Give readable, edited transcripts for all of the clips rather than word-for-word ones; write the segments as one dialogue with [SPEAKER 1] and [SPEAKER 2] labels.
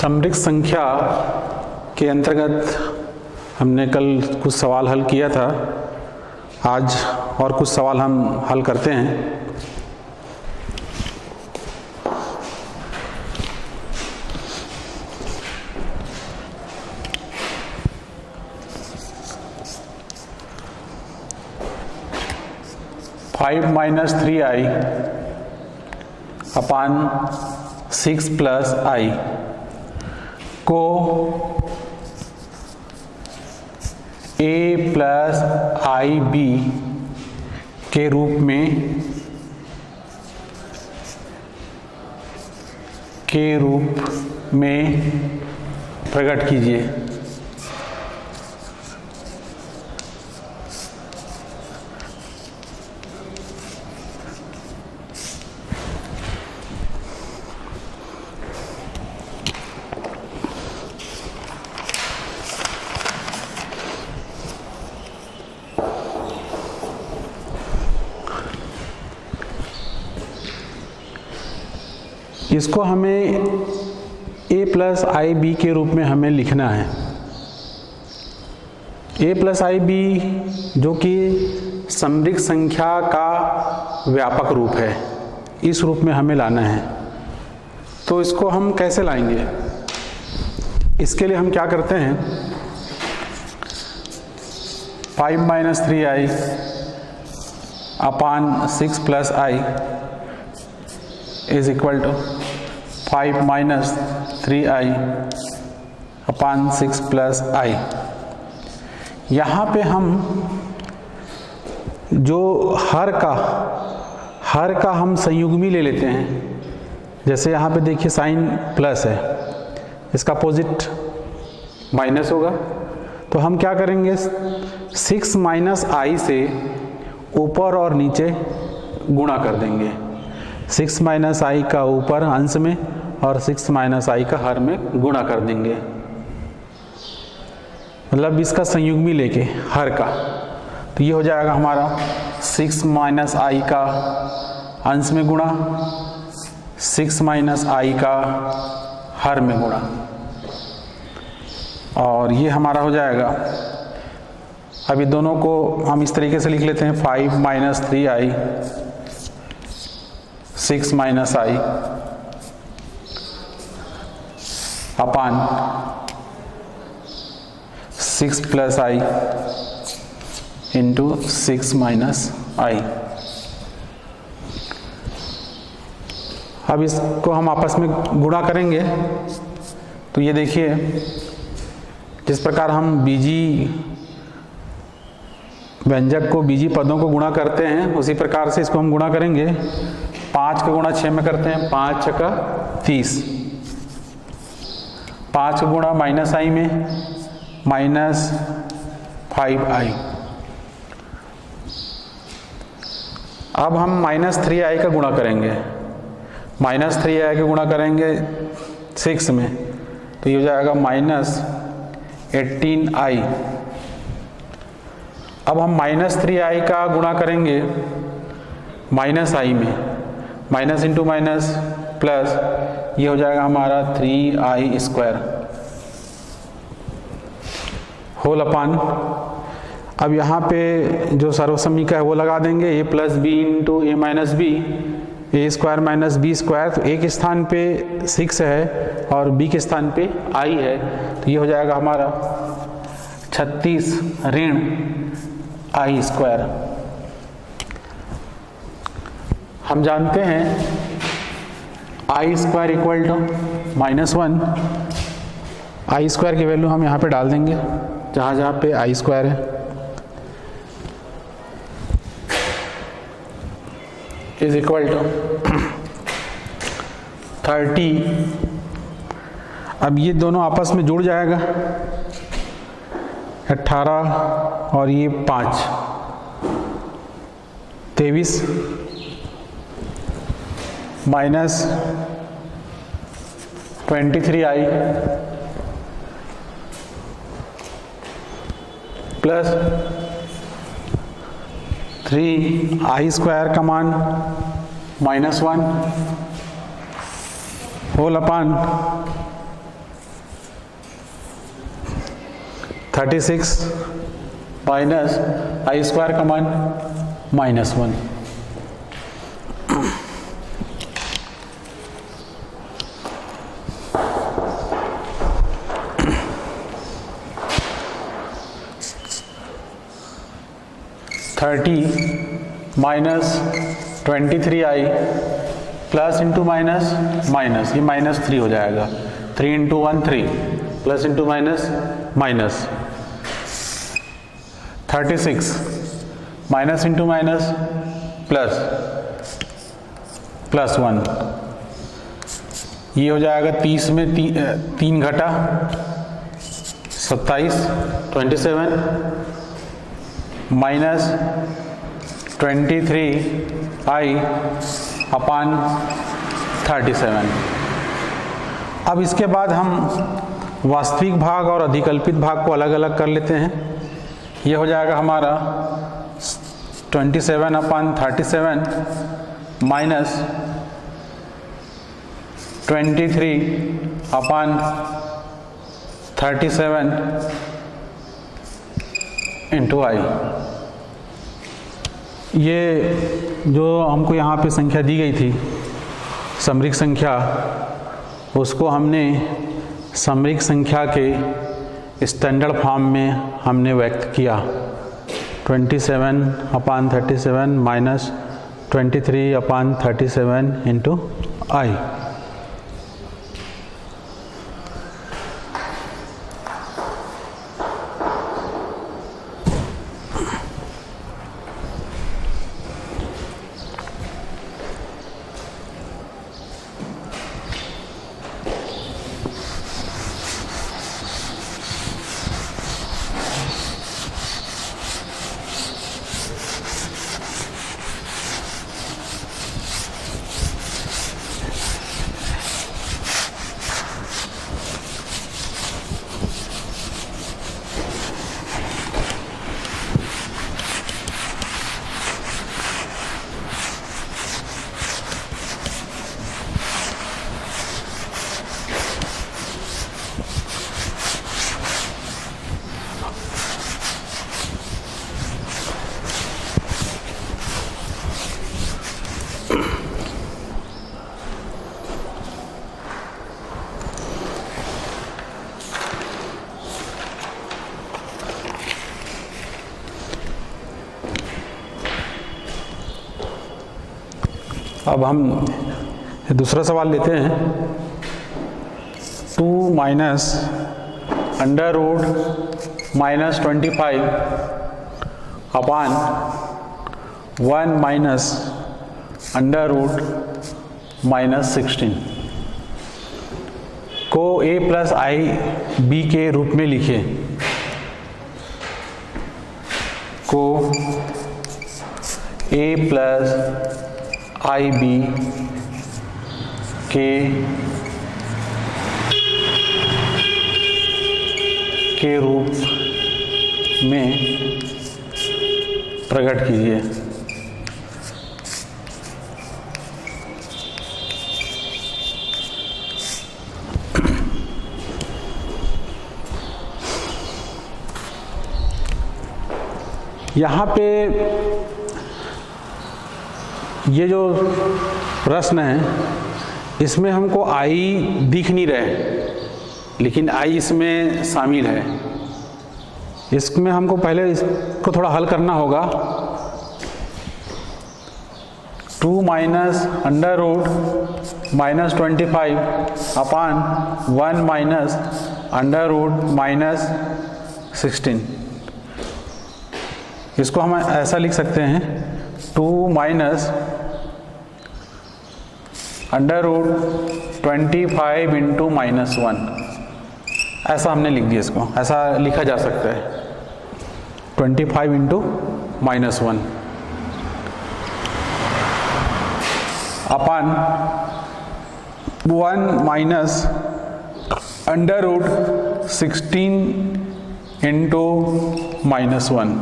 [SPEAKER 1] समृद्ध संख्या के अंतर्गत हमने कल कुछ सवाल हल किया था। आज और कुछ सवाल हम हल करते हैं। Five minus 3i upon 6 plus i को a प्लस आई बी के रूप में प्रकट कीजिए। इसको हमें a प्लस आई बी के रूप में हमें लिखना है। a प्लस आई बी जो कि समृद्ध संख्या का व्यापक रूप है, इस रूप में हमें लाना है। तो इसको हम कैसे लाएंगे? इसके लिए हम क्या करते हैं, 5 minus 3i upon 6 plus i is equal to 5 minus 3i upon 6 plus i. यहाँ पे हम जो हर का हम संयुग्मी ले लेते हैं। जैसे यहाँ पे देखिए साइन प्लस है, इसका अपोजिट माइनस होगा। तो हम क्या करेंगे, 6 माइनस आई से ऊपर और नीचे गुणा कर देंगे। 6 माइनस आई का ऊपर अंश में और 6 माइनस आई का हर में गुणा कर देंगे, मतलब इसका संयुग्मी लेके हर का। तो ये हो जाएगा हमारा 6 माइनस आई का अंश में गुणा, 6 माइनस आई का हर में गुणा, और ये हमारा हो जाएगा। अभी दोनों को हम इस तरीके से लिख लेते हैं, 5 माइनस 3i 6 माइनस आई अपान 6 प्लस आई इंटू 6 माइनस आई। अब इसको हम आपस में गुणा करेंगे। तो ये देखिए, जिस प्रकार हम बीजी व्यंजक को, बीजी पदों को गुणा करते हैं, उसी प्रकार से इसको हम गुणा करेंगे। 5 का गुणा 6 में करते हैं, 5 का 30, 5 का गुणा माइनस आई में माइनस 5i। अब हम माइनस 3i का गुणा करेंगे, माइनस 3i का गुणा करेंगे 6 में, तो ये हो जाएगा माइनस 18i। अब हम माइनस 3i का गुणा करेंगे माइनस आई में, माइनस इंटू माइनस प्लस, ये हो जाएगा हमारा 3i स्क्वायर होल अपान। अब यहाँ पे जो सर्वसमीका है वो लगा देंगे, a plus B into A minus B, A square minus B square. तो एक स्थान पे 6 है और b के स्थान पे i है, तो ये हो जाएगा हमारा 36 ऋण i स्क्वायर। हम जानते हैं i square equal to -1। I square की वैल्यू हम यहाँ पे डाल देंगे जहाँ जहाँ पे आई स्क्वायर है, इज इक्वल टू 30। अब ये दोनों आपस में जुड़ जाएगा, 18 और ये 5, 23 minus 23i plus 3i square का मान -1 whole upon 36 minus I square का मान -1। -23i plus into minus minus, ये -3 हो जाएगा। 3 × 1 3 plus into minus minus. 36 minus into minus plus +1, ये हो जाएगा 30 में 3 घटा 27 27 माइनस 23i अपान 37। अब इसके बाद हम वास्तविक भाग और अधिकल्पित भाग को अलग अलग कर लेते हैं। ये हो जाएगा हमारा 27/37 माइनस 23/37 इंटू आई। ये जो हमको यहाँ पे संख्या दी गई थी समरिक संख्या, उसको हमने समरिक संख्या के स्टैंडर्ड फॉर्म में हमने व्यक्त किया। 27/37 माइनस 23/37 इंटू आई। अब हम दूसरा सवाल लेते हैं। 2 माइनस √-25 अपान 1 माइनस √-16 को a प्लस आई बी के रूप में लिखिए। को a प्लस आई बी के रूप में प्रकट कीजिए। यहाँ पे ये जो प्रश्न है इसमें हमको आई दिख नहीं रहे, लेकिन आई इसमें शामिल है। इसमें हमको पहले इसको थोड़ा हल करना होगा। 2 माइनस √-25 अपान 1 माइनस √-16, इसको हम ऐसा लिख सकते हैं 2 माइनस √25 इंटू -1, ऐसा हमने लिख दिया। इसको ऐसा लिखा जा सकता है 25 इंटू -1 अपान 1 माइनस √16 इंटू -1।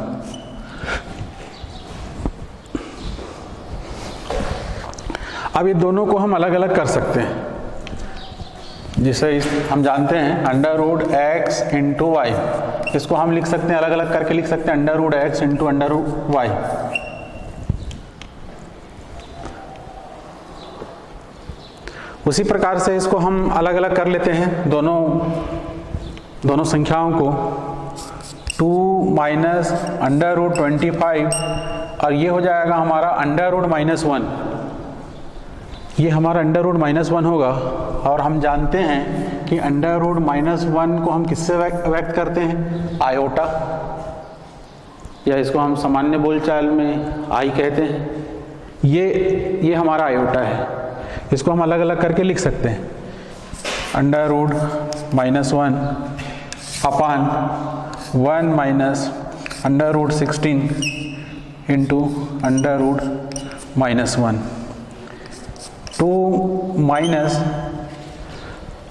[SPEAKER 1] अब ये दोनों को हम अलग अलग कर सकते हैं, जिसे हम जानते हैं √x इंटू वाई इसको हम लिख सकते हैं, अलग अलग करके लिख सकते हैं, under root X into under root Y. उसी प्रकार से इसको हम अलग अलग कर लेते हैं, दोनों संख्याओं को, 2 माइनस अंडर रूट 25 और ये हो जाएगा हमारा अंडर रूट -1। ये हमारा अंडर रूट -1 होगा और हम जानते हैं कि अंडर रूट -1 को हम किससे व्यक्त करते हैं, आयोटा, या इसको हम सामान्य बोलचाल में आई कहते हैं। ये हमारा आयोटा है, इसको हम अलग अलग करके लिख सकते हैं, under root -1 upon 1 minus under root 16 into under root -1। 2 minus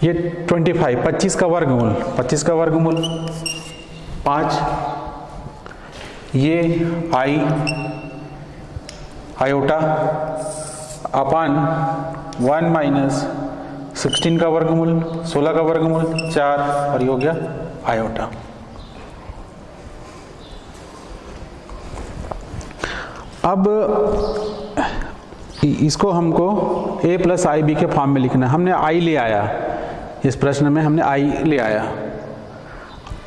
[SPEAKER 1] ये 25 का वर्गमूल, 5, ये आई आयोटा अपान 1 माइनस 16 का वर्गमूल, 16 का वर्गमूल 4 और ये हो गया आयोटा। अब इसको हमको a प्लस आई बी के फॉर्म में लिखना है। हमने i ले आया, इस प्रश्न में हमने i ले आया।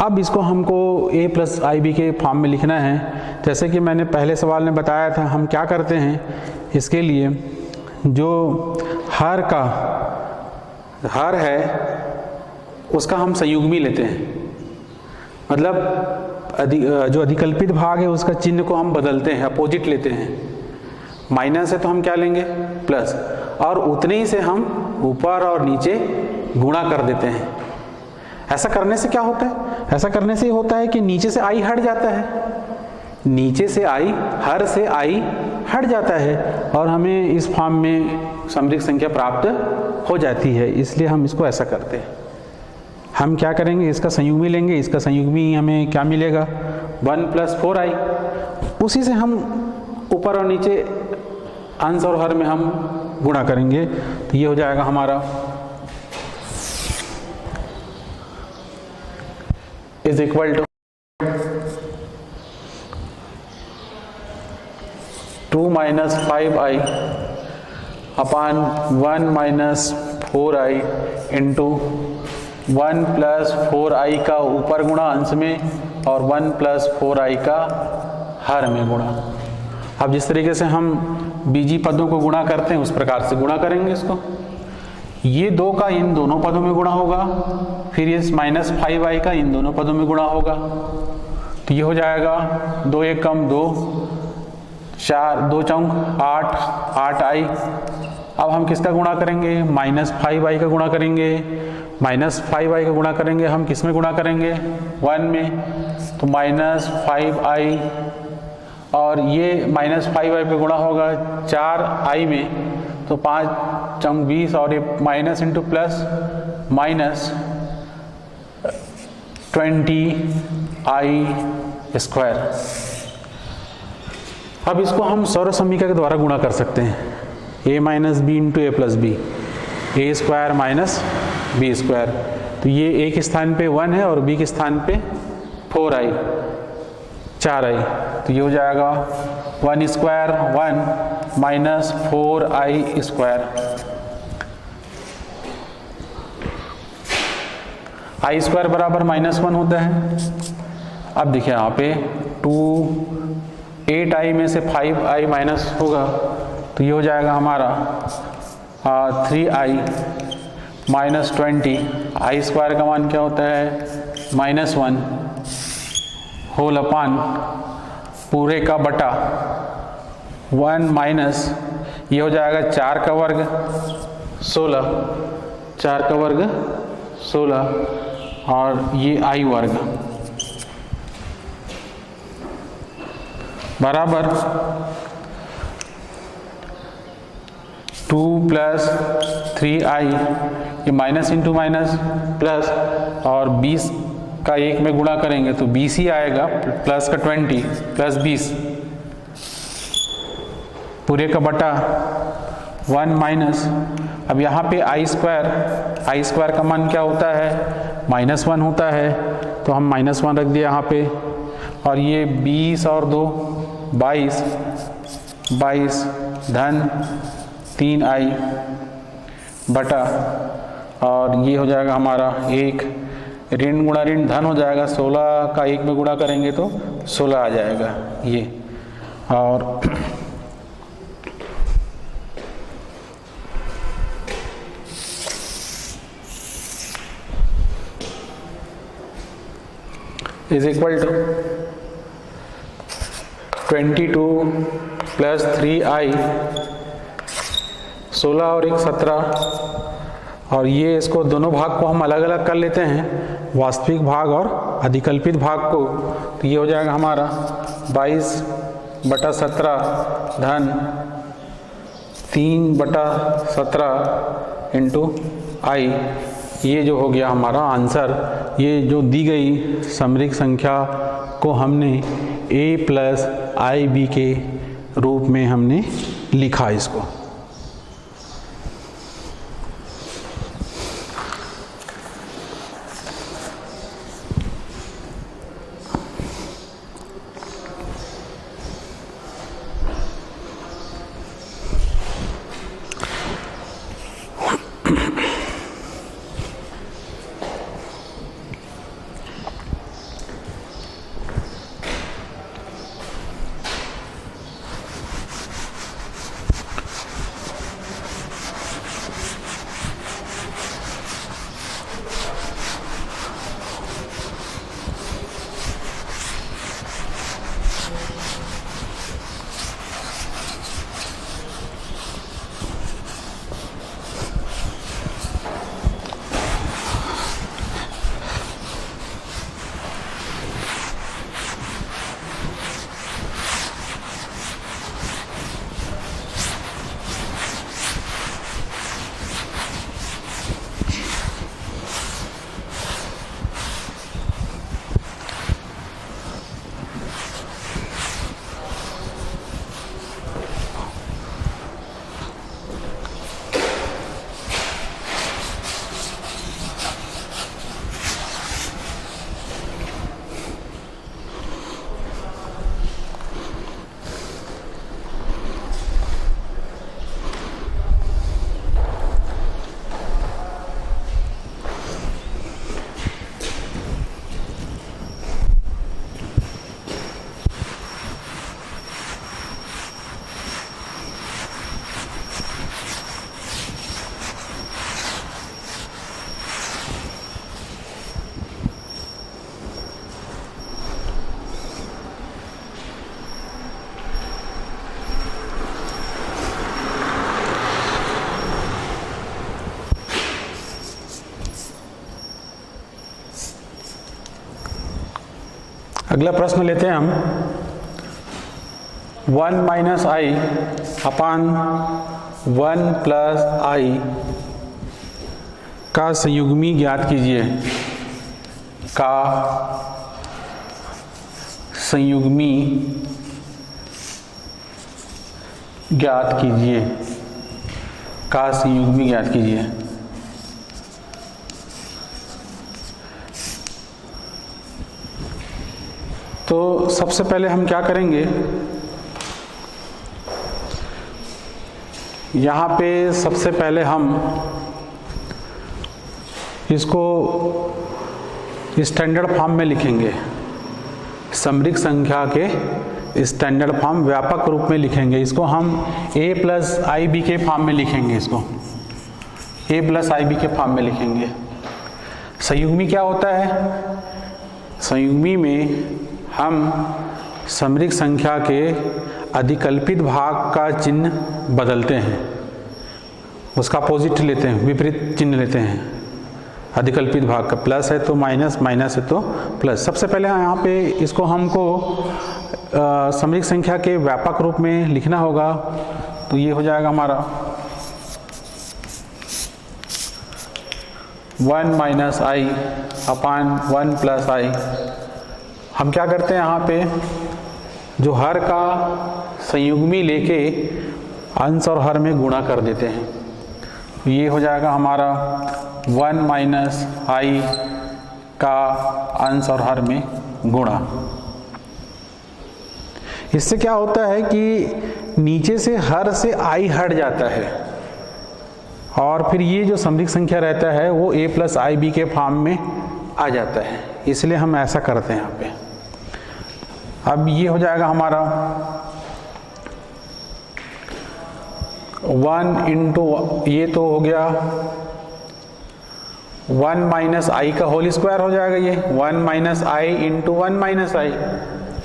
[SPEAKER 1] अब इसको हमको a प्लस आई बी के फॉर्म में लिखना है। जैसे कि मैंने पहले सवाल में बताया था, हम क्या करते हैं इसके लिए, जो हर है उसका हम संयुग्मी लेते हैं, मतलब जो अधिकल्पित भाग है उसका चिन्ह को हम बदलते हैं, अपोजिट लेते हैं। माइनस है तो हम क्या लेंगे, प्लस, और उतने ही से हम ऊपर और नीचे गुणा कर देते हैं। ऐसा करने से क्या होता है, ऐसा करने से ये होता है कि नीचे से आई हट जाता है, नीचे से आई, हर से आई हट जाता है और हमें इस फॉर्म में समरिक संख्या प्राप्त हो जाती है। इसलिए हम इसको ऐसा करते हैं। हम क्या करेंगे, इसका संयुग्मी लेंगे, इसका संयुग्मी हमें क्या मिलेगा, 1 + 4i। उसी से हम ऊपर और नीचे अंश और हर में हम गुणा करेंगे, तो ये हो जाएगा हमारा is equal to 2 minus 5i upon 1 minus 4i into 1 + 4i का ऊपर गुणा अंश में और 1 + 4i का हर में गुणा। अब जिस तरीके से हम बीजी पदों को गुणा करते हैं उस प्रकार से गुणा करेंगे इसको। ये 2 का इन दोनों पदों में गुणा होगा, फिर ये -5i का इन दोनों पदों में गुणा होगा, तो ये हो जाएगा 2 1 कम 2, 4 2 चौक 8i। अब हम किसका गुणा करेंगे, -5i का गुणा करेंगे, -5i का गुणा करेंगे हम किस में गुणा करेंगे, 1 में, तो -5i और ये -5i पे गुणा होगा 4i में, तो 5 चौक 20 और ये माइनस इंटू प्लस -20i²। अब इसको हम सौर समीकरण के द्वारा गुणा कर सकते हैं, a - b into a + b, a² - b²। तो ये a के स्थान पे 1 है और b के स्थान पे 4i, तो ये हो जाएगा 1² 1 माइनस 4i²। i² बराबर -1 होता है। अब देखिए यहाँ पे 8i में से 5i माइनस होगा, तो ये हो जाएगा हमारा 3i - 20। i² का मान क्या होता है, -1 होल अपान पूरे का बटा 1 माइनस, ये हो जाएगा 4 का वर्ग 16, 4 का वर्ग 16 और ये i वर्ग बराबर 2 + 3i, ये माइनस इंटू माइनस प्लस, और 20 का 1 में गुणा करेंगे तो 20 ही आएगा, प्लस का 20 + 20 पूरे का बटा 1 माइनस। अब यहाँ पे i² का मान क्या होता है, -1 होता है, तो हम -1 रख दिया यहाँ पे, और ये 20 और 2 22, 22 धन 3i बटा, और ये हो जाएगा हमारा 1, ऋण गुणा ऋण धन हो जाएगा, 16 का 1 में गुणा करेंगे तो 16 आ जाएगा ये, और is equal to 22 plus 3i, 16 और 1 17, और ये इसको दोनों भाग को हम अलग अलग कर लेते हैं, वास्तविक भाग और अधिकल्पित भाग को, तो ये हो जाएगा हमारा 22 बटा 17 धन 3 बटा 17 इंटू आई। ये जो हो गया हमारा आंसर, ये जो दी गई समरिक संख्या को हमने a प्लस आई बी के रूप में हमने लिखा इसको। अगला प्रश्न लेते हैं हम, 1 माइनस आई अपान 1 प्लस आई का संयुग्मी ज्ञात कीजिए, का संयुग्मी ज्ञात कीजिए, का संयुग्मी ज्ञात कीजिए। तो सबसे पहले हम क्या करेंगे, यहाँ पे सबसे पहले हम इसको स्टैंडर्ड फॉर्म में लिखेंगे, समरिक संख्या के स्टैंडर्ड फॉर्म व्यापक रूप में लिखेंगे। इसको हम a प्लस आई बी के फॉर्म में लिखेंगे, इसको a प्लस आई बी के फॉर्म में लिखेंगे। संयुग्मी क्या होता है, संयुग्मी में हम समरिक संख्या के अधिकल्पित भाग का चिन्ह बदलते हैं, उसका अपोजिट लेते हैं, विपरीत चिन्ह लेते हैं। अधिकल्पित भाग का प्लस है तो माइनस, माइनस है तो प्लस। सबसे पहले यहाँ पे इसको हमको समरिक संख्या के व्यापक रूप में लिखना होगा, तो ये हो जाएगा हमारा 1 माइनस आई अपान 1 प्लस आई। हम क्या करते हैं, यहाँ पे जो हर का संयुग्मी लेके अंश और हर में गुणा कर देते हैं। ये हो जाएगा हमारा 1 माइनस आई का अंश और हर में गुणा। इससे क्या होता है कि नीचे से हर से i हट जाता है और फिर ये जो समरिक संख्या रहता है वो a प्लस आई बी के फॉर्म में आ जाता है, इसलिए हम ऐसा करते हैं यहाँ पे। अब ये हो जाएगा हमारा 1 इंटू, ये तो हो गया 1 माइनस आई का होल स्क्वायर हो जाएगा, ये 1 minus I into 1 minus I,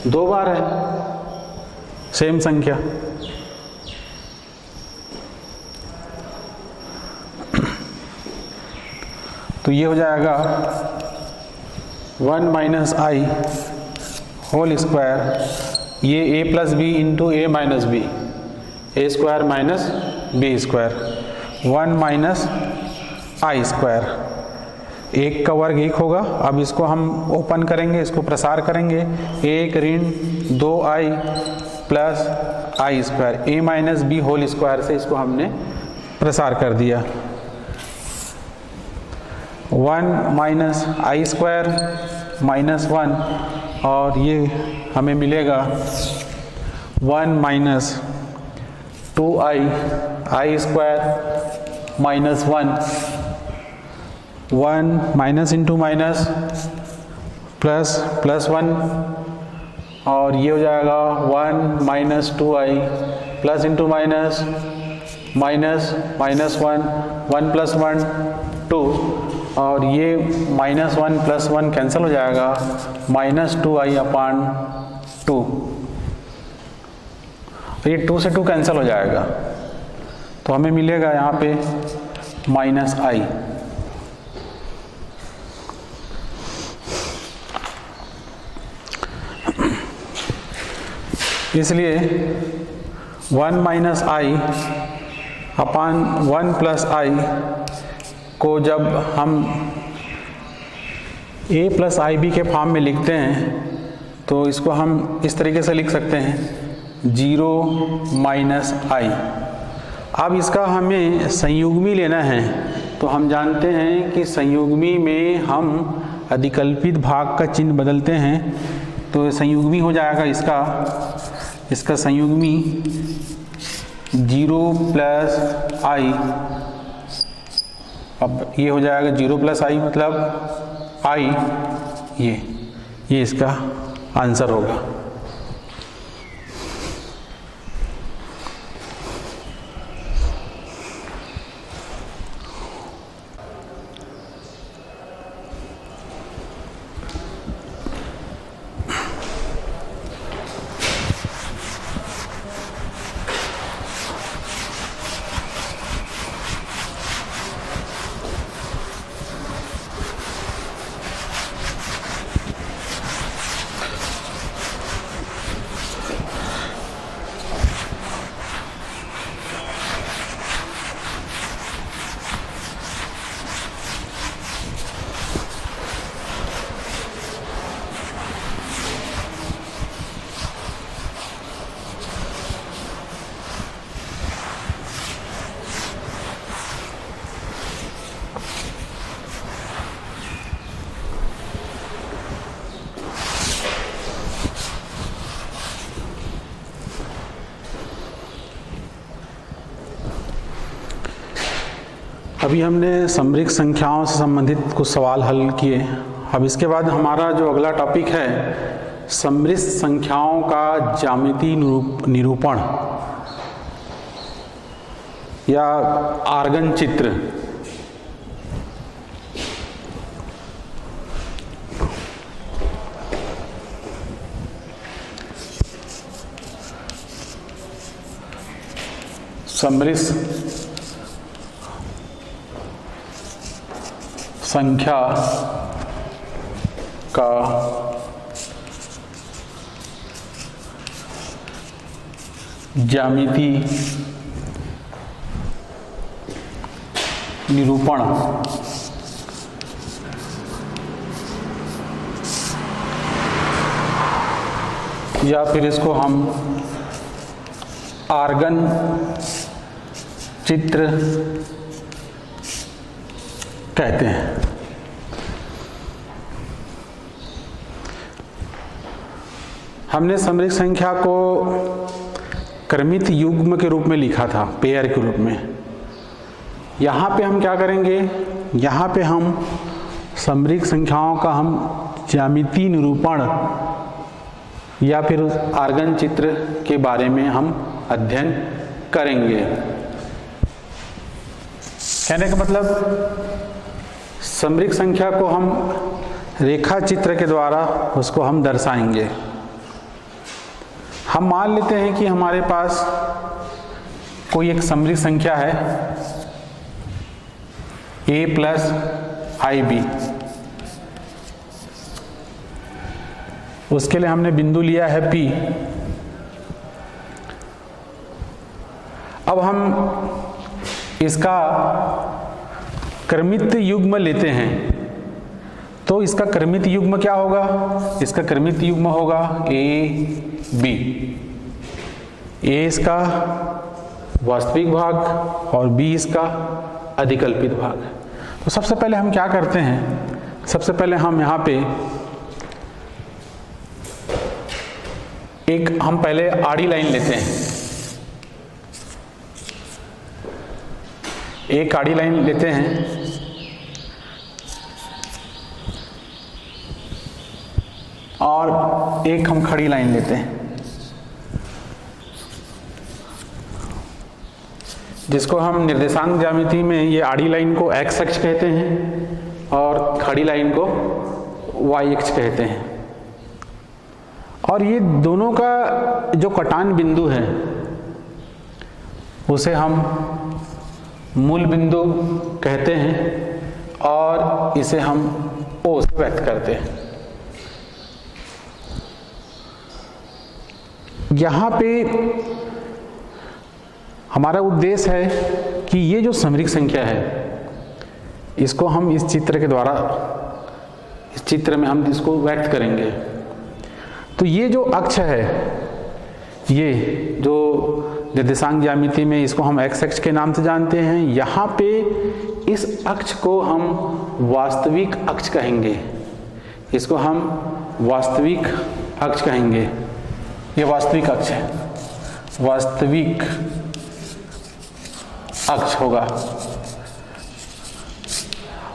[SPEAKER 1] 2 बार है सेम संख्या। तो ये हो जाएगा 1 माइनस आई होल स्क्वायर, ये a plus B into A minus B, A square minus B square, 1 minus I square, एक का वर्ग 1 होगा। अब इसको हम ओपन करेंगे, इसको प्रसार करेंगे, 1 ऋण 2i प्लस आई स्क्वायर, ए माइनस बी होल स्क्वायर से इसको हमने प्रसार कर दिया। 1 माइनस आई स्क्वायर माइनस 1, और ये हमें मिलेगा 1 minus 2i i square minus 1, 1 minus into minus plus plus 1, और ये हो जाएगा 1 minus 2i plus into minus minus minus 1, 1 plus 1 2, और ये माइनस 1 प्लस 1 कैंसिल हो जाएगा, माइनस 2i अपान 2, ये 2 से 2 कैंसिल हो जाएगा, तो हमें मिलेगा यहाँ पे माइनस आई। इसलिए 1 माइनस आई अपान 1 प्लस आई को जब हम a प्लस आई बी के फॉर्म में लिखते हैं तो इसको हम इस तरीके से लिख सकते हैं 0 माइनस आई। अब इसका हमें संयुग्मी लेना है, तो हम जानते हैं कि संयुग्मी में हम अधिकल्पित भाग का चिन्ह बदलते हैं, तो संयुग्मी हो जाएगा इसका संयुग्मी 0 प्लस आई। अब ये हो जाएगा 0 प्लस आई मतलब आई, ये इसका आंसर होगा। अभी हमने समरिक संख्याओं से संबंधित कुछ सवाल हल किए। अब इसके बाद हमारा जो अगला टॉपिक है समरिक संख्याओं का ज्यामितीय निरूपण या आर्गन चित्र। समरिक संख्या का ज्यामितीय निरूपण। या फिर इसको हम आर्गन चित्र कहते हैं। हमने समरिक संख्या को क्रमित युग्म के रूप में लिखा था, पेयर के रूप में। यहाँ पे हम क्या करेंगे, यहाँ पे हम समरिक संख्याओं का हम ज्यामितीय निरूपण या फिर आर्गन चित्र के बारे में हम अध्ययन करेंगे। कहने का मतलब समरिक संख्या को हम रेखा चित्र के द्वारा उसको हम दर्शाएंगे। हम मान लेते हैं कि हमारे पास कोई एक समरिक संख्या है a प्लस IB। उसके लिए हमने बिंदु लिया है P। अब हम इसका क्रमित युग्म लेते हैं, तो इसका क्रमित युग्म क्या होगा, इसका क्रमित युग्म होगा AB। A इसका वास्तविक भाग और B इसका अधिकल्पित भाग। तो सबसे पहले हम क्या करते हैं, सबसे पहले हम यहाँ पे हम पहले आड़ी लाइन लेते हैं, एक आड़ी लाइन लेते हैं और एक हम खड़ी लाइन लेते हैं, जिसको हम निर्देशांक ज्यामिति में ये आड़ी लाइन को x अक्ष कहते हैं और खड़ी लाइन को y अक्ष कहते हैं। और ये दोनों का जो कटान बिंदु है उसे हम मूल बिंदु कहते हैं और इसे हम O से व्यक्त करते हैं। यहाँ पे हमारा उद्देश्य है कि ये जो समरिक संख्या है इसको हम इस चित्र के द्वारा, इस चित्र में हम इसको व्यक्त करेंगे। तो ये जो अक्ष है, ये जो निर्देशांक ज्यामिति में इसको हम x अक्ष के नाम से जानते हैं, यहाँ पे इस अक्ष को हम वास्तविक अक्ष कहेंगे, इसको हम वास्तविक अक्ष कहेंगे। ये वास्तविक अक्ष है, वास्तविक अक्ष होगा।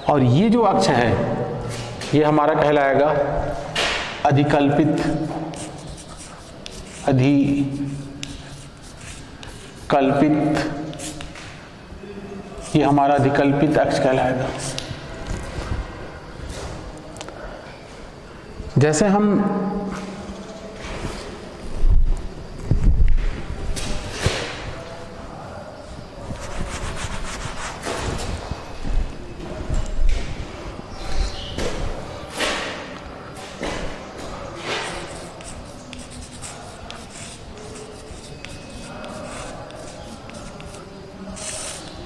[SPEAKER 1] और ये जो अक्ष है ये हमारा कहलाएगा अधिकल्पित, ये हमारा अधिकल्पित अक्ष कहलाएगा। जैसे हम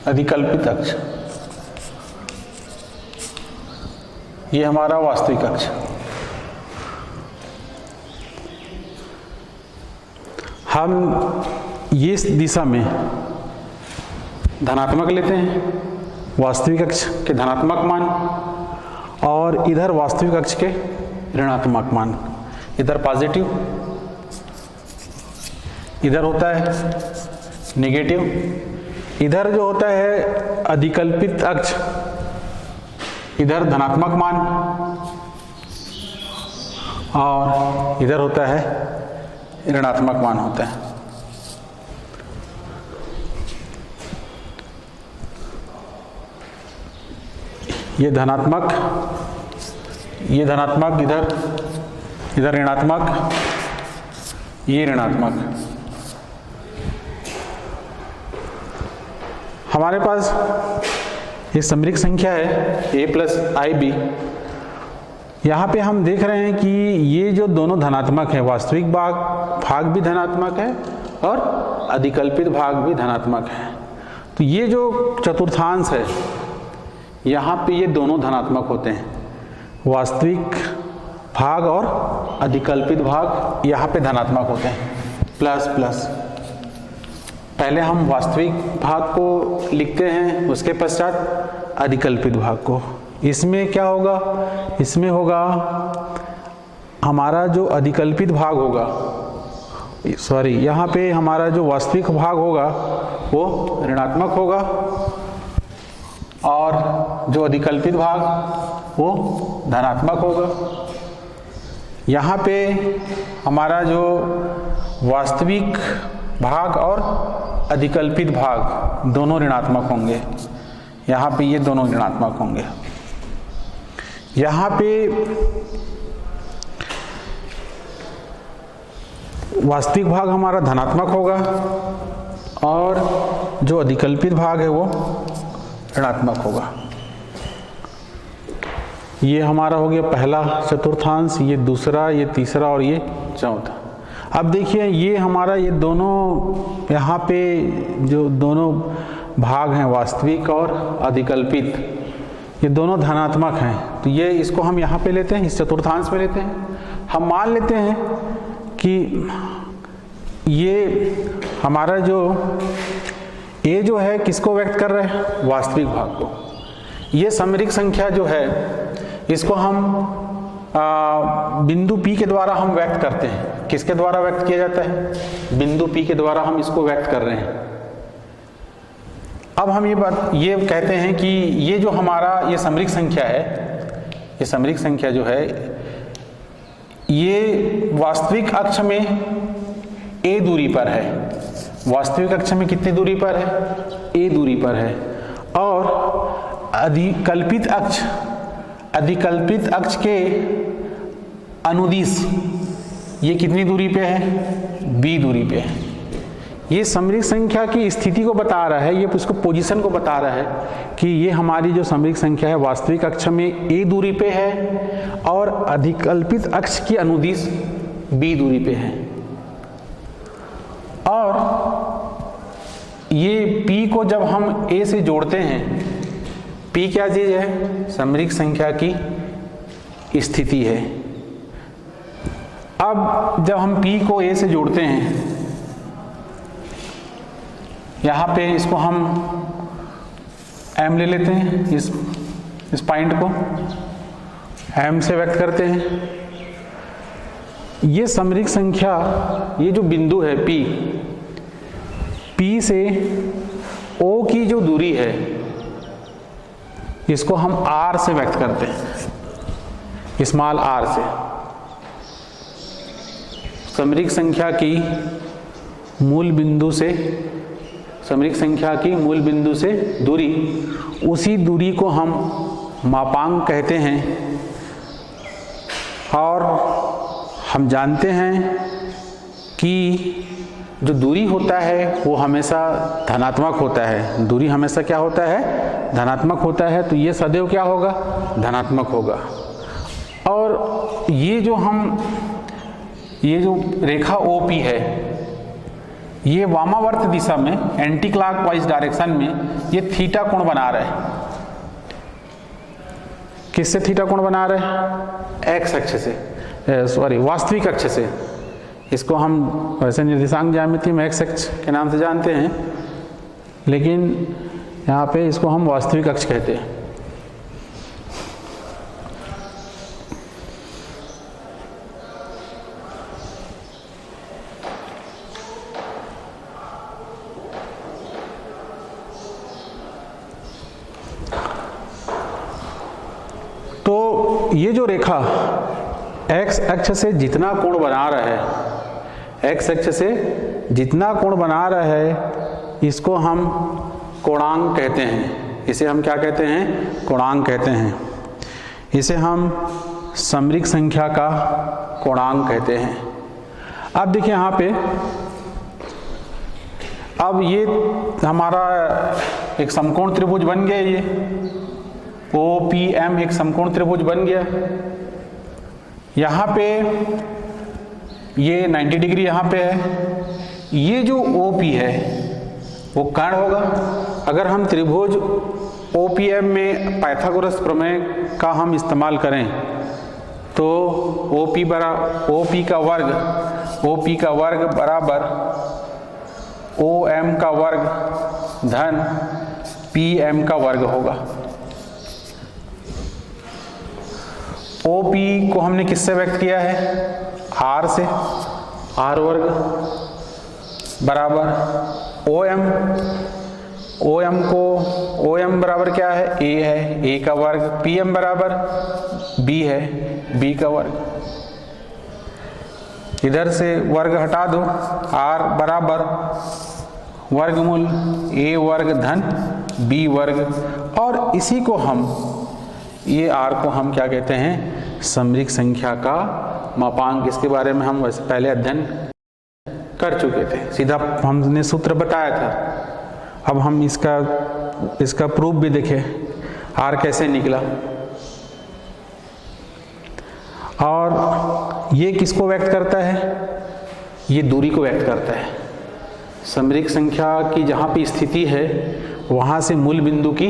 [SPEAKER 1] अधिकल्पित अक्ष, ये हमारा वास्तविक अक्ष। हम ये इस दिशा में धनात्मक लेते हैं, वास्तविक अक्ष के धनात्मक मान, और इधर वास्तविक अक्ष के ऋणात्मक मान। इधर पॉजिटिव, इधर होता है नेगेटिव। इधर जो होता है अधिकल्पित अक्ष, इधर धनात्मक मान, और इधर होता है ऋणात्मक मान होता है। ये धनात्मक, ये धनात्मक, इधर ऋणात्मक, ये ऋणात्मक। हमारे पास एक समरिक संख्या है a प्लस IB। यहाँ पे हम देख रहे हैं कि ये जो दोनों धनात्मक है, वास्तविक भाग भी धनात्मक है और अधिकल्पित भाग भी धनात्मक है। तो ये जो चतुर्थांश है यहाँ पे ये दोनों धनात्मक होते हैं, वास्तविक भाग और अधिकल्पित भाग यहाँ पे धनात्मक होते हैं, प्लस प्लस। पहले हम वास्तविक भाग को लिखते हैं, उसके पश्चात अधिकल्पित भाग को। इसमें क्या होगा, इसमें होगा हमारा जो अधिकल्पित भाग होगा, सॉरी, यहाँ पे हमारा जो वास्तविक भाग होगा वो ऋणात्मक होगा और जो अधिकल्पित भाग वो धनात्मक होगा। यहाँ पे हमारा जो वास्तविक भाग और अधिकल्पित भाग दोनों ऋणात्मक होंगे, यहाँ पे ये दोनों ऋणात्मक होंगे। यहाँ पे वास्तविक भाग हमारा धनात्मक होगा और जो अधिकल्पित भाग है वो ऋणात्मक होगा। ये हमारा हो गया पहला चतुर्थांश, ये दूसरा, ये तीसरा और ये चौथा। अब देखिए ये हमारा ये दोनों यहाँ पे जो दोनों भाग हैं वास्तविक और अधिकल्पित, ये दोनों धनात्मक हैं। तो ये इसको हम यहाँ पे लेते हैं, इस चतुर्थांश में लेते हैं। हम मान लेते हैं कि ये हमारा जो ए जो है किसको व्यक्त कर रहे हैं, वास्तविक भाग को। ये समरिक संख्या जो है इसको हम बिंदु P के द्वारा हम व्यक्त करते हैं। किसके द्वारा व्यक्त किया जाता है, बिंदु P के द्वारा हम इसको व्यक्त कर रहे हैं। अब हम ये कहते हैं कि ये जो हमारा ये समरिक संख्या है, ये समरिक संख्या जो है ये वास्तविक अक्ष में a दूरी पर है। वास्तविक अक्ष में कितनी दूरी पर है, a दूरी पर है। और अधिकल्पित अक्ष के अनुदिश ये कितनी दूरी पे है, b दूरी पे है। ये समरिक संख्या की स्थिति को बता रहा है, ये उसको पोजीशन को बता रहा है कि ये हमारी जो समरिक संख्या है वास्तविक अक्ष में a दूरी पे है और अधिकल्पित अक्ष की अनुदिश b दूरी पे है। और ये p को जब हम a से जोड़ते हैं, p क्या चीज है, समरिक संख्या की स्थिति है। अब जब हम p को a से जोड़ते हैं, यहाँ पे इसको हम m ले लेते हैं, इस पॉइंट को m से व्यक्त करते हैं। ये समरिक संख्या, ये जो बिंदु है P से O की जो दूरी है इसको हम R से व्यक्त करते हैं, स्मॉल r से। समरिक संख्या की मूल बिंदु से, समरिक संख्या की मूल बिंदु से दूरी, उसी दूरी को हम मापांक कहते हैं। और हम जानते हैं कि जो दूरी होता है वो हमेशा धनात्मक होता है। दूरी हमेशा क्या होता है, धनात्मक होता है। तो ये सदैव क्या होगा, धनात्मक होगा। और ये जो रेखा OP है, ये वामावर्त दिशा में, एंटी क्लॉकवाइज डायरेक्शन में ये थीटा कोण बना रहे हैं। किससे थीटा कोण बना रहे हैं, एक्स अक्ष से, सॉरी वास्तविक अक्ष से। इसको हम वैसे निर्देशांक ज्यामिति में एक्स अक्ष के नाम से जानते हैं, लेकिन यहाँ पे इसको हम वास्तविक अक्ष कहते हैं। तो ये जो रेखा एक्स अक्ष से जितना कोण बना रहा है, एक्स अक्ष से जितना कोण बना रहा है, इसको हम कोणांक कहते हैं। इसे हम क्या कहते हैं, कोणांक कहते हैं। इसे हम समरिक संख्या का कोणांक कहते हैं। अब देखिए यहाँ पे, अब ये हमारा एक समकोण त्रिभुज बन गया, ये OPM एक समकोण त्रिभुज बन गया। यहाँ पे ये 90 डिग्री यहाँ पे है। ये जो OP है वो कर्ण होगा। अगर हम त्रिभुज OPM में पाइथागोरस प्रमेय का हम इस्तेमाल करें तो OP का वर्ग बराबर OM का वर्ग धन PM का वर्ग होगा। OP को हमने किससे व्यक्त किया है? R से, R वर्ग बराबर OM, OM को OM बराबर क्या है? A है, A का वर्ग, PM बराबर B है, B का वर्ग। इधर से वर्ग हटा दो, R बराबर वर्गमूल A वर्ग धन B वर्ग, और इसी को हम, ये R को हम क्या कहते हैं? समरिक संख्या का मापांक। इसके बारे में हम वैसे पहले अध्ययन कर चुके थे, सीधा हमने सूत्र बताया था। अब हम इसका प्रूफ भी देखें, R कैसे निकला। और ये किसको व्यक्त करता है? ये दूरी को व्यक्त करता है। समरिक संख्या की जहाँ पे स्थिति है वहाँ से मूल बिंदु की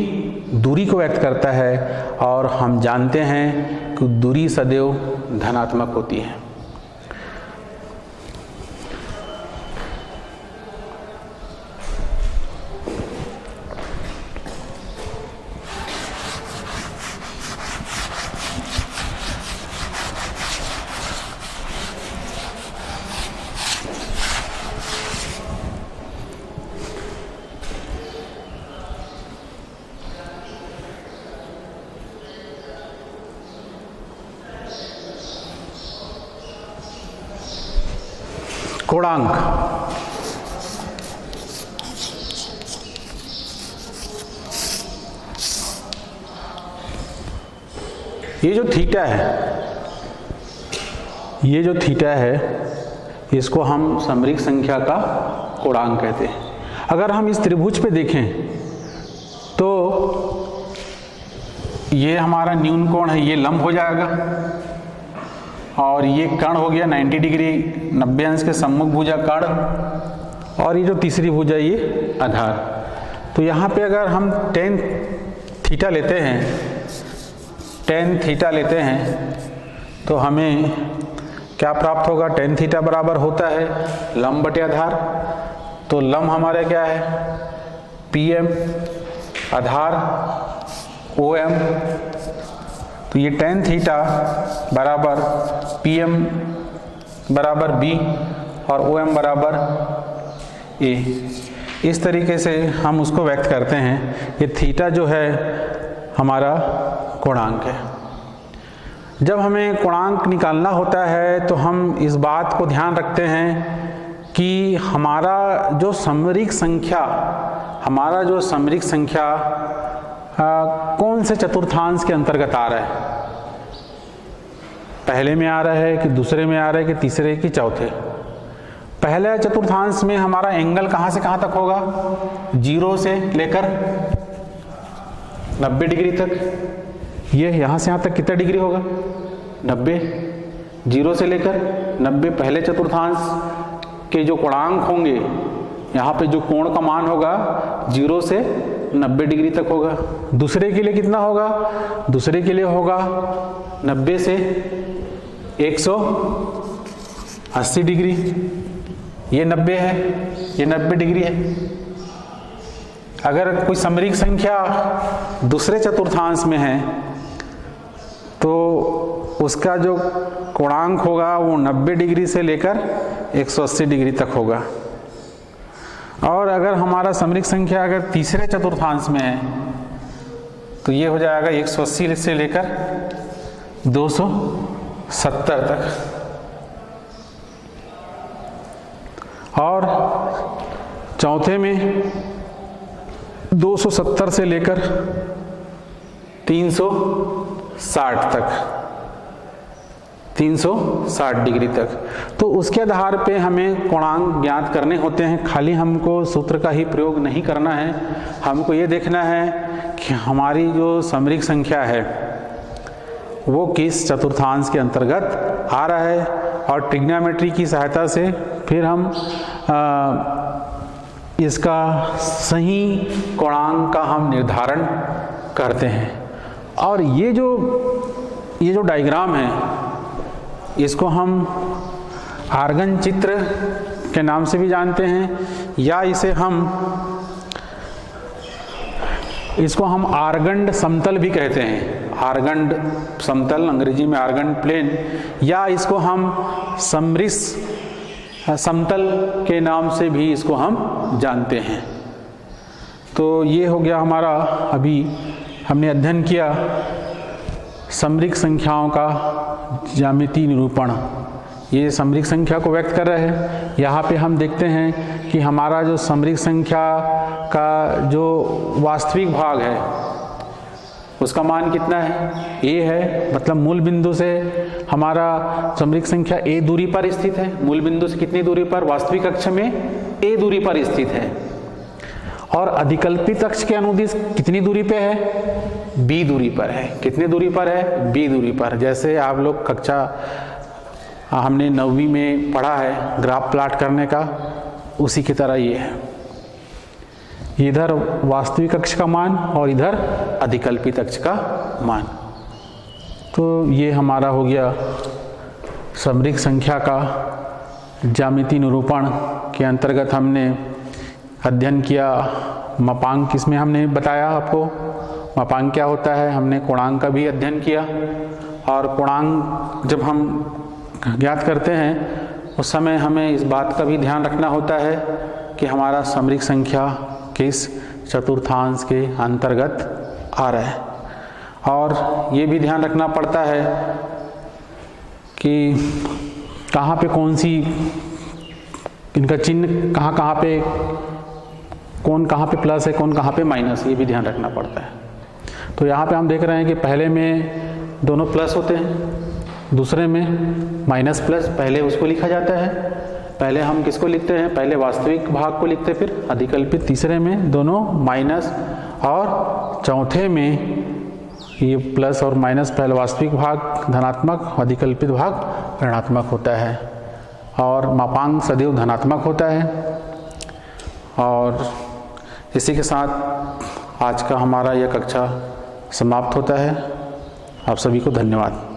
[SPEAKER 1] दूरी को व्यक्त करता है, और हम जानते हैं कि दूरी सदैव धनात्मक होती है। कोणांक, ये जो थीटा है, ये जो थीटा है, इसको हम समरिक संख्या का कोणांक कहते हैं। अगर हम इस त्रिभुज पे देखें तो ये हमारा न्यून कोण है, ये लंब हो जाएगा, और ये कर्ण हो गया 90 डिग्री 90 अंश के सम्मुख भुजा कर्ण, और ये जो तीसरी भुजा ये आधार। तो यहाँ पे अगर हम tan थीटा लेते हैं, tan थीटा लेते हैं, तो हमें क्या प्राप्त होगा? tan थीटा बराबर होता है लंब बटे आधार। तो लंब हमारा क्या है? PM, आधार OM। तो ये tan थीटा बराबर PM बराबर B और OM बराबर A। इस तरीके से हम उसको व्यक्त करते हैं। ये थीटा जो है हमारा कोणांक है। जब हमें कोणांक निकालना होता है तो हम इस बात को ध्यान रखते हैं कि हमारा जो समरिक संख्या कौन से चतुर्थांश के अंतर्गत आ रहा है? पहले में आ रहा है कि दूसरे में आ रहा है कि तीसरे कि चौथे? पहले चतुर्थांश में हमारा एंगल कहाँ से कहाँ तक होगा? 0 से लेकर 90 डिग्री तक। ये यहाँ से यहाँ तक कितना डिग्री होगा? 90। 0 से लेकर 90 पहले चतुर्थांश के जो कोणांक होंगे, यहाँ पे जो कोण का मान होगा 0 से 90 डिग्री तक होगा। दूसरे के लिए कितना होगा? दूसरे के लिए होगा 90 से 180 डिग्री। ये 90 है, ये 90 डिग्री है। अगर कोई समरिक संख्या दूसरे चतुर्थांश में है तो उसका जो कोणांक होगा वो 90 डिग्री से लेकर 180 डिग्री तक होगा। और अगर हमारा समरिक संख्या अगर तीसरे चतुर्थांश में है तो ये हो जाएगा 180 से लेकर 270 तक। और चौथे में 270 से लेकर 360 तक, 360 डिग्री तक। तो उसके आधार पे हमें कोणांक ज्ञात करने होते हैं। खाली हमको सूत्र का ही प्रयोग नहीं करना है, हमको ये देखना है कि हमारी जो समरिक संख्या है वो किस चतुर्थांश के अंतर्गत आ रहा है। और ट्रिग्नोमेट्री की सहायता से फिर हम इसका सही कोणांक का हम निर्धारण करते हैं। और ये जो डायग्राम है इसको हम आर्गन चित्र के नाम से भी जानते हैं, या इसे हम इसको हम आर्गंड समतल भी कहते हैं, आर्गंड समतल, अंग्रेजी में आर्गंड प्लेन, या इसको हम समरिस समतल के नाम से भी इसको हम जानते हैं। तो ये हो गया हमारा, अभी हमने अध्ययन किया समरिक संख्याओं का ज्यामितीय निरूपण। ये समरिक संख्या को व्यक्त कर रहे हैं। यहाँ पे हम देखते हैं कि हमारा जो समरिक संख्या का जो वास्तविक भाग है उसका मान कितना है, a है, मतलब मूल बिंदु से हमारा समरिक संख्या a दूरी पर स्थित है। मूल बिंदु से कितनी दूरी पर, वास्तविक अक्ष में a दूरी पर स्थित है। और अधिकल्पित अक्ष के अनुदिश कितनी दूरी पे है, b दूरी पर है। कितनी दूरी पर है, b दूरी पर। जैसे आप लोग कक्षा हमने 9वीं में पढ़ा है ग्राफ प्लाट करने का, उसी की तरह ये है। इधर वास्तविक अक्ष का मान और इधर अधिकल्पित अक्ष का मान। तो ये हमारा हो गया समरिक संख्या का ज्यामितीय निरूपण के अंतर्गत हमने अध्ययन किया। मापांक इसमें हमने बताया आपको, मापांक क्या होता है। हमने कोणांक का भी अध्ययन किया, और कोणांक जब हम ज्ञात करते हैं उस समय हमें इस बात का भी ध्यान रखना होता है कि हमारा समरिक संख्या किस चतुर्थांश के अंतर्गत आ रहा है। और ये भी ध्यान रखना पड़ता है कि कहाँ पे कौन सी, इनका चिन्ह कहाँ कहाँ पे, कौन कहाँ पे प्लस है, कौन कहाँ पे माइनस, ये भी ध्यान रखना पड़ता है। तो यहाँ पे हम देख रहे हैं कि पहले में दोनों प्लस होते हैं, दूसरे में माइनस प्लस। पहले उसको लिखा जाता है, पहले हम किसको लिखते हैं, पहले वास्तविक भाग को लिखते हैं, फिर अधिकल्पित। तीसरे में दोनों माइनस, और चौथे में ये प्लस और माइनस, पहले वास्तविक भाग धनात्मक, अधिकल्पित भाग ऋणात्मक होता है। और मापांक सदैव धनात्मक होता है। और इसी के साथ आज का हमारा यह कक्षा समाप्त होता है। आप सभी को धन्यवाद।